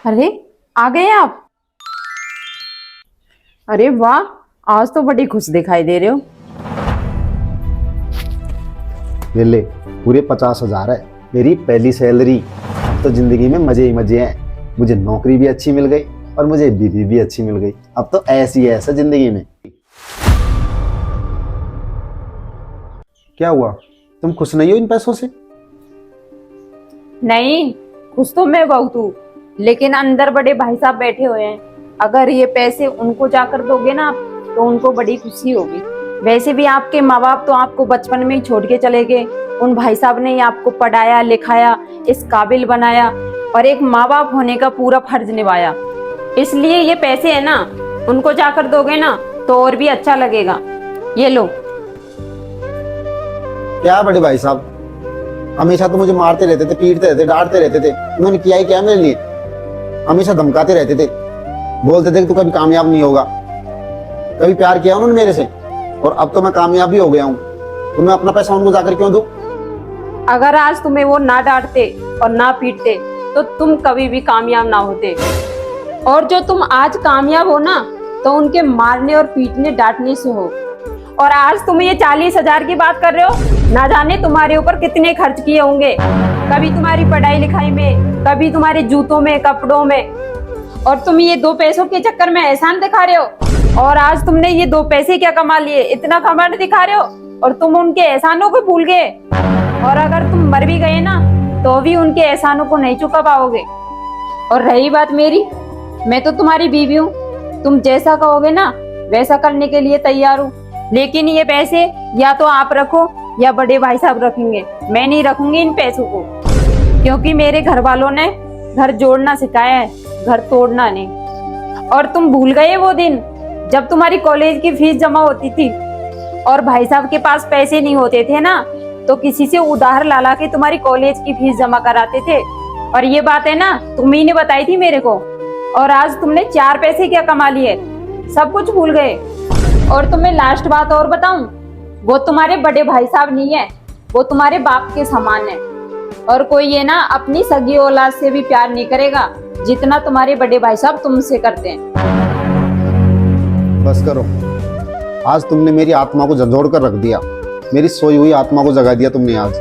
अरे, आ गए आप। अरे वाह, आज तो बड़ी खुश दिखाई दे रहे हो। ये ले, पूरे 50,000 है मेरी पहली सैलरी। अब तो जिंदगी में मजे ही मजे हैं। मुझे नौकरी भी अच्छी मिल गई और मुझे बीवी भी अच्छी मिल गई। अब तो ऐसी है ऐसा जिंदगी में। क्या हुआ, तुम खुश नहीं हो इन पैसों से? नहीं, खुश तो मैं बहुत हूँ, लेकिन अंदर बड़े भाई साहब बैठे हुए हैं। अगर ये पैसे उनको जाकर दोगे ना तो उनको बड़ी खुशी होगी। वैसे भी आपके माँ बाप तो आपको बचपन में ही छोड़ के चले गए। उन भाई साहब ने ही आपको पढ़ाया लिखाया, इस काबिल बनाया और एक माँ बाप होने का पूरा फर्ज निभाया। इसलिए ये पैसे है ना, उनको जाकर दोगे ना तो और भी अच्छा लगेगा। ये लो। क्या बड़े भाई साहब, हमेशा तो मुझे मारते रहते थे, पीटते रहते, डांटते रहते थे। उन्होंने किया ही क्या मेरे लिए? हमेशा धमकाते रहते थे, बोलते थे कि तू कभी कामयाब नहीं होगा। कभी प्यार किया उन्होंने मेरे से? और अब तो मैं कामयाब भी हो गया हूँ, तो मैं अपना पैसा उनको जाकर क्यों दूं? अगर आज तुम्हें वो ना डांटते और ना पीटते तो तुम कभी भी कामयाब ना होते। और जो तुम आज कामयाब हो ना तो उनके मारने और पीटने डांटने से हो। और आज तुम ये 40,000 की बात कर रहे हो, ना जाने तुम्हारे ऊपर कितने खर्च किए होंगे। कभी तुम्हारी पढ़ाई लिखाई में, कभी तुम्हारे जूतों में, कपड़ों में। और तुम ये 2 पैसों के चक्कर में एहसान दिखा रहे हो। और आज तुमने ये 2 पैसे क्या कमा लिए, इतना घमंड दिखा रहे हो और तुम उनके एहसानों को भूल गए। और अगर तुम मर भी गए ना तो भी उनके एहसानों को नहीं चुका पाओगे। और रही बात मेरी, मैं तो तुम्हारी बीवी हूँ। तुम जैसा कहोगे ना वैसा करने के लिए तैयार हूँ। लेकिन ये पैसे या तो आप रखो या बड़े भाई साहब रखेंगे। मैं नहीं रखूंगी इन पैसों को, क्योंकि मेरे घर वालों ने घर जोड़ना सिखाया है, घर तोड़ना नहीं। और तुम भूल गए वो दिन जब तुम्हारी कॉलेज की फीस जमा होती थी और भाई साहब के पास पैसे नहीं होते थे ना, तो किसी से उधार ला के तुम्हारी कॉलेज की फीस जमा कराते थे। और ये बात है ना तुम्ही ने बताई थी मेरे को। और आज तुमने 4 पैसे क्या कमा लिए, सब कुछ भूल गए। और तुम्हें लास्ट बात और बताऊं, वो तुम्हारे बड़े भाई साहब नहीं है, वो तुम्हारे बाप के समान है। और कोई ये ना अपनी सगी औलाद से भी प्यार नहीं करेगा जितना तुम्हारे बड़े भाई साहब तुमसे करते हैं। बस करो, आज तुमने मेरी आत्मा को झंझोड़ कर रख दिया। मेरी सोई हुई आत्मा को जगा दिया तुमने आज।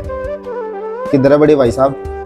किधर है बड़े भाई साहब?